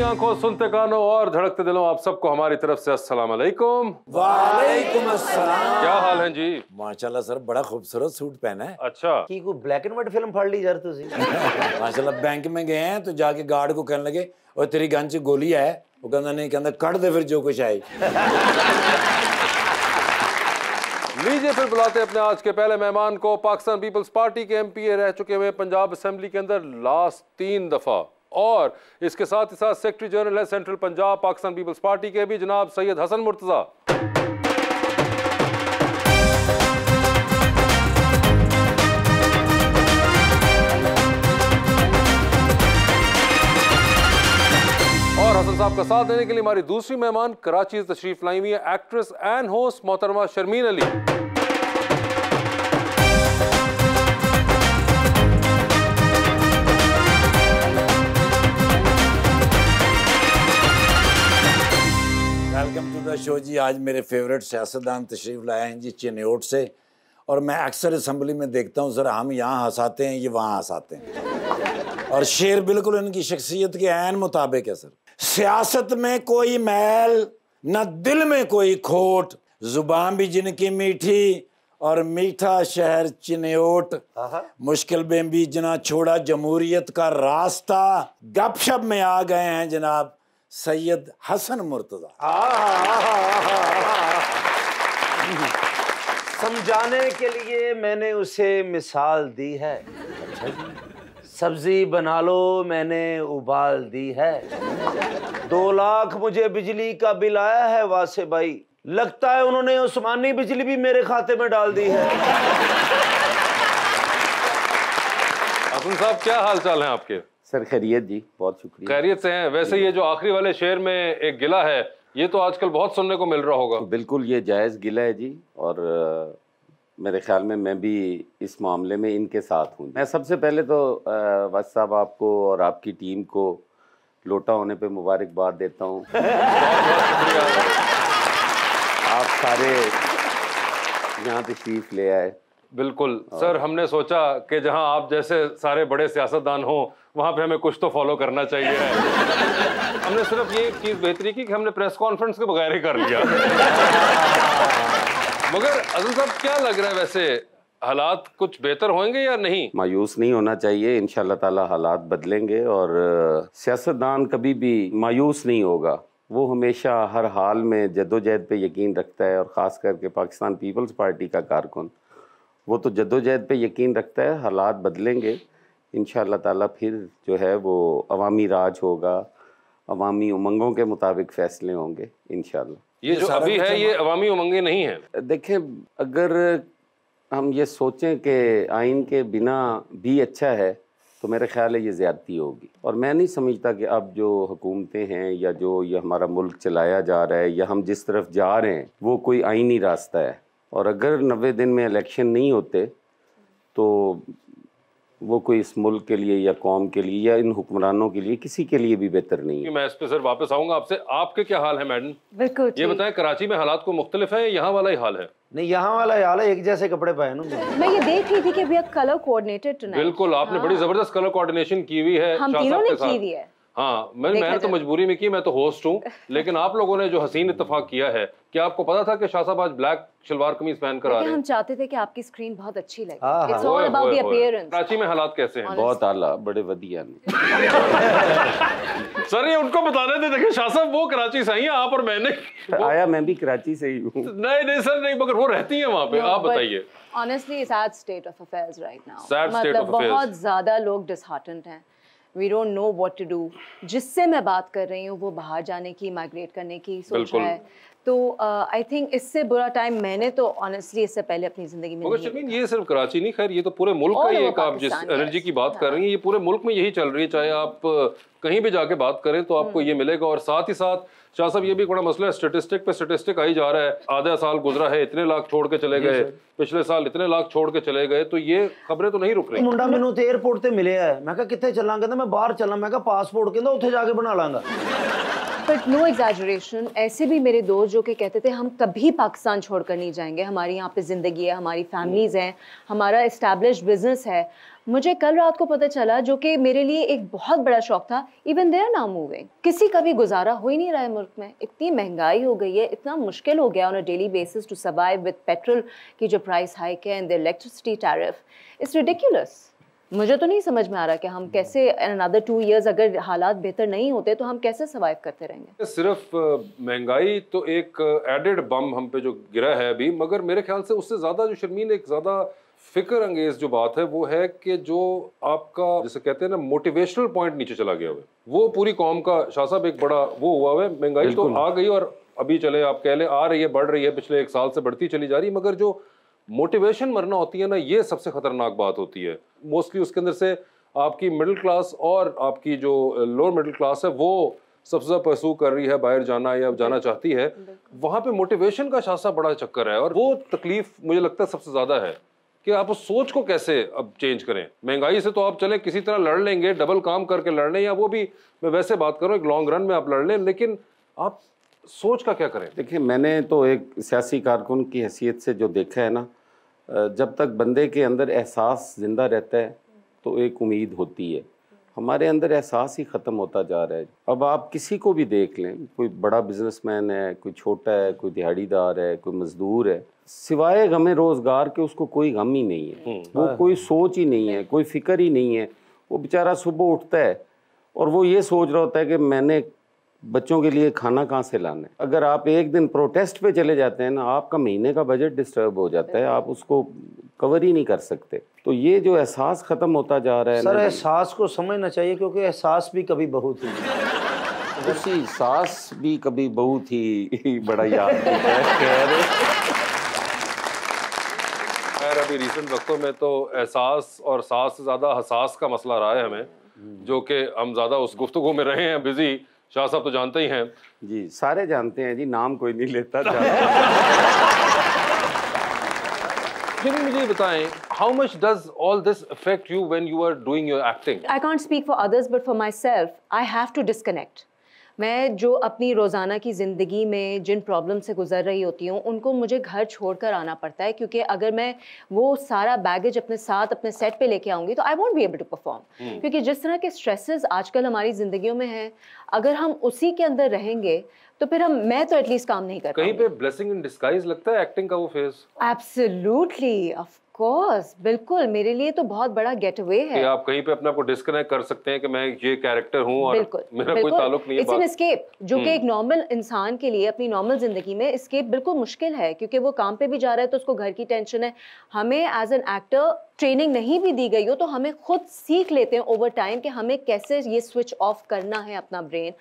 देखती आंखों, सुनते कानों और धड़कते दिलों, आप सबको हमारी तरफ से अस्सलाम वालेकुम। वालेकुम अस्सलाम। क्या हाल है जी? माशाल्लाह सर, बड़ा खूबसूरत सूट पहना है। अच्छा की कोई ब्लैक एंड व्हाइट फिल्म फाड़ ली यार तुसी। माशाल्लाह बैंक में गए हैं तो जाके गार्ड को कहने लगे और तेरी गन च गोली है, वो कहता नहीं, कहता कट दे फिर जो कुछ आए। लीजिए फिर बुलाते अपने आज के पहले मेहमान को, पाकिस्तान पीपल्स पार्टी के एमपीए रह चुके हुए, पंजाब असेंबली के अंदर लास्ट 3 दफा, और इसके साथ ही साथ सेक्रेटरी जनरल है central Punjab Pakistan peoples party के भी, जनाब सैयद हसन मुर्तजा। और हसन साहब का साथ देने के लिए हमारी दूसरी मेहमान कराची से तशरीफ लाई हुई है एक्ट्रेस एंड होस्ट मोहतरमा Sharmeen Ali. Welcome to the show जी। आज मेरे फेवरेट सियासतदान तशरीफ लाए हैं जी चिन्योट से, और मैं अक्सर असम्बली में देखता हूँ सर, हम यहाँ हंसाते हैं, ये वहाँ हंसाते हैं, और शेर बिल्कुल इनकी शख्सियत के ऐन मुताबिक है सर। सियासत में कोई मैल न दिल में कोई खोट, जुबान भी जिनकी मीठी और मीठा शहर चिन्योट, मुश्किल में भी जना छोड़ा जमहूरियत का रास्ता, गपशप में आ गए हैं जनाब सैयद हसन मुर्तजा। समझाने के लिए मैंने उसे मिसाल दी है, सब्जी बना लो मैंने उबाल दी है, 2 लाख मुझे बिजली का बिल आया है वासे भाई, लगता है उन्होंने उस्मानी बिजली भी मेरे खाते में डाल दी है। हसन साहब क्या हाल चाल है आपके? सर खैरियत जी, बहुत शुक्रिया। खैरियत से हैं। वैसे ये जो आखिरी वाले शेर में एक गिला है, ये तो आजकल बहुत सुनने को मिल रहा होगा। बिल्कुल ये जायज़ गिला है जी, और मेरे ख्याल में मैं भी इस मामले में इनके साथ हूँ। मैं सबसे पहले तो वास साहब आपको और आपकी टीम को लोटा होने पे मुबारकबाद देता हूँ। आप सारे यहाँ तशरीफ़ ले आए। बिल्कुल सर, हमने सोचा कि जहां आप जैसे सारे बड़े सियासतदान हो वहां पे हमें कुछ तो फॉलो करना चाहिए। हमने सिर्फ ये चीज बेहतरी की कि हमने प्रेस कॉन्फ्रेंस के बगैर ही कर लिया। मगर अज़म साहब क्या लग रहा है, वैसे हालात कुछ बेहतर होंगे या नहीं? मायूस नहीं होना चाहिए, इंशाल्लाह ताला हालात बदलेंगे, और सियासतदान कभी भी मायूस नहीं होगा। वो हमेशा हर हाल में जद्दोजहद पे यकीन रखता है, और ख़ास करके पाकिस्तान पीपल्स पार्टी का कारकुन वो तो जद्दोजहद पे यकीन रखता है। हालात बदलेंगे इंशाअल्लाह ताला, फिर जो है वो अवामी राज होगा, अवामी उमंगों के मुताबिक फ़ैसले होंगे इंशाअल्लाह। ये जो अभी है ये अवामी उमंगे नहीं है। देखें, अगर हम ये सोचें कि आइन के बिना भी अच्छा है तो मेरे ख्याल है ये ज़्यादती होगी, और मैं नहीं समझता कि अब जो हुकूमतें हैं या जो ये हमारा मुल्क चलाया जा रहा है या हम जिस तरफ जा रहे हैं वो कोई आइनी रास्ता है। और अगर 90 दिन में इलेक्शन नहीं होते तो वो कोई इस मुल्क के लिए या कौम के लिए या इन हुक्मरानों के लिए किसी के लिए भी बेहतर नहीं है। मैं इस पे सर वापस आऊंगा आपसे। आपके क्या हाल है मैडम? बिल्कुल ये बताएं, कराची में हालात को मुख्तलिफ है, यहाँ वाला ही हाल है? नहीं, यहाँ वाला हाल है, एक जैसे कपड़े पहनो। मैं ये देख रही थी कि भैया कलर कोऑर्डिनेटेड टुनाइट। बिल्कुल, आपने बड़ी जबरदस्त कलर कोऑर्डिनेशन की हुई है। हम तीनों ने की हुई है। हाँ, मैंने तो मजबूरी में की, मैं तो होस्ट हूँ, लेकिन आप लोगों ने जो हसीन इत्तेफाक किया है, क्या आपको पता था कि शाह साहब आज ब्लैक शलवार कमीज पहन कर आ रहे हैं? हम चाहते थे कि आपकी स्क्रीन बहुत अच्छी लगे। It's all about the appearance। Karachi में हालात कैसे हैं? बहुत आला, बड़े वधिया। सर ये उनको बताने दे, देखिए शाह साहब वो कराची से आई हैं, आप और मैंने आया, मैं भी कराची से ही हूँ। नहीं सर नहीं, मगर वो रहती हैं वहाँ पे। आप बताइए। Honestly, sad state of affairs right now। मतलब बहुत ज्यादा लोग disheartened हैं। We don't know what to do। जिससे मैं बात कर रही हूँ वो बाहर जाने की, माइग्रेट करने की सोच रहा है, तो आई थिंक इससे बुरा टाइम मैंने तो ऑनेस्टली इससे पहले अपनी जिंदगी में मगर शर्मीन, ये सिर्फ कराची नहीं, खैर ये तो पूरे मुल्क का ही एक, आप जिस एनर्जी की बात कर रही हैं ये पूरे मुल्क में यही चल रही है। चाहे आप कहीं भी जाके बात करें तो आपको ये मिलेगा। और साथ ही साथ शाह साहब ये भी बड़ा मसला है, स्टेटिस्टिक पे स्टेटिस्टिक आई जा रहा है। आधा साल गुजरा है, इतने लाख छोड़ के चले गए, पिछले साल इतने लाख छोड़ के चले गए, तो ये खबरें तो नहीं रुक रही। मुंडा मैनू तो एयरपोर्ट ते मिले है, मैं कहा कितने चलना, कहता मैं बाहर चलना, मैं कहा पासपोर्ट कहता उत्थे जाके बना लांगा। बट नो एग्जैजरेशन, ऐसे भी मेरे 2 जो कि कहते थे हम कभी पाकिस्तान छोड़कर नहीं जाएंगे, हमारी यहाँ पे ज़िंदगी है, हमारी फैमिलीज़ हैं, हमारा इस्टेब्लिश्ड बिजनेस है। मुझे कल रात को पता चला, जो कि मेरे लिए एक बहुत बड़ा शौक था, इवन देयर नाउ मूविंग। किसी का भी गुजारा हो ही नहीं रहा है मुल्क में, इतनी महंगाई हो गई है, इतना मुश्किल हो गया on a daily basis to survive with petrol की जो प्राइस हाइक है and the electricity tariff, it's ridiculous. मुझे तो नहीं समझ में आ रहा कि हम कैसे अनदर 2 इयर्स अगर हालात बेहतर नहीं होते तो हम कैसे सर्वाइव करते रहेंगे। सिर्फ महंगाई तो एक एडेड बम हम पे जो गिरा है अभी, मगर मेरे ख्याल से उससे ज़्यादा जो शर्मीन एक ज़्यादा फिक्र अंगेज जो बात है वो है कि जो आपका जैसे कहते हैं ना मोटिवेशनल पॉइंट नीचे चला गया हुआ, वो पूरी कौम का शाह साहब एक बड़ा वो हुआ है। महंगाई तो आ गई और अभी चले आप कह लें आ रही है, बढ़ रही है, पिछले 1 साल से बढ़ती चली जा रही है, मगर जो मोटिवेशन मरना होती है ना, ये सबसे खतरनाक बात होती है। मोस्टली उसके अंदर से आपकी मिडिल क्लास और आपकी जो लोअर मिडिल क्लास है वो सबसे ज़्यादा परसू कर रही है, बाहर जाना या जाना चाहती है, वहाँ पे मोटिवेशन का शासा बड़ा चक्कर है। और वो तकलीफ मुझे लगता है सबसे ज़्यादा है कि आप उस सोच को कैसे अब चेंज करें। महंगाई से तो आप चले किसी तरह लड़ लेंगे, डबल काम करके लड़ लें, या वो भी मैं वैसे बात कर रहा हूँ एक लॉन्ग रन में आप लड़ लें, लेकिन आप सोच का क्या करें? देखिए, मैंने तो एक सियासी कारकुन की हैसियत से जो देखा है ना, जब तक बंदे के अंदर एहसास ज़िंदा रहता है तो एक उम्मीद होती है। हमारे अंदर एहसास ही ख़त्म होता जा रहा है। अब आप किसी को भी देख लें, कोई बड़ा बिजनेसमैन है, कोई छोटा है, कोई दिहाड़ीदार है, कोई मज़दूर है, सिवाय गमे रोज़गार के उसको कोई गम ही नहीं है, वो कोई सोच ही नहीं है, कोई फ़िक्र ही नहीं है। वो बेचारा सुबह उठता है और वो ये सोच रहा होता है कि मैंने बच्चों के लिए खाना कहाँ से लाना है। अगर आप एक दिन प्रोटेस्ट पे चले जाते हैं ना, आपका महीने का बजट डिस्टर्ब हो जाता है, आप उसको कवर ही नहीं कर सकते। तो ये जो एहसास ख़त्म होता जा रहा है सर, एहसास को समझना चाहिए, क्योंकि एहसास भी कभी बहुत ही उसी सांस भी कभी बहुत ही बड़ा याद होता है। खैर अभी रिसेंट वक्तों में तो एहसास और सांस से ज़्यादा हसास का मसला रहा है हमें, जो कि हम ज़्यादा उस गुफ्तगू में रहे हैं बिजी। शाह साहब तो जानते ही हैं जी, सारे जानते हैं जी, नाम कोई नहीं लेता। जिन्हें मुझे बताएं, how much does all this affect you when you are doing your acting? I can't speak for others, but for myself, I have to disconnect. मैं जो अपनी रोज़ाना की ज़िंदगी में जिन प्रॉब्लम से गुजर रही होती हूँ, उनको मुझे घर छोड़कर आना पड़ता है, क्योंकि अगर मैं वो सारा बैगेज अपने साथ अपने सेट पे लेके आऊँगी तो I want be able to perform. क्योंकि जिस तरह के स्ट्रेसेस आजकल हमारी ज़िंदगियों में हैं, अगर हम उसी के अंदर रहेंगे तो फिर मैं तो एटलीस्ट काम नहीं कर कहीं पे ब्लेसिंग इन डिस्गाइज लगता है एक्टिंग का वो फेज? एब्सोल्युटली, ऑफ कोर्स, बिल्कुल, मेरे लिए तो बहुत बड़ा गेट अवे है कि आप कहीं पे अपने आप को डिस्कनेक्ट कर सकते हैं कि मैं ये कैरेक्टर हूँ और बिल्कुल, मेरा कोई ताल्लुक नहीं है। इट्स एन एस्केप, जो कि एक नॉर्मल इंसान के लिए अपनी नॉर्मल जिंदगी में एस्केप बिल्कुल मुश्किल है, क्योंकि वो काम पे भी जा रहा है तो उसको घर की टेंशन है। हमें एज एन एक्टर ट्रेनिंग नहीं भी दी गई हो तो हमें खुद सीख लेते हैं ओवर टाइम कि हमें कैसे ये स्विच ऑफ करना है अपना ब्रेन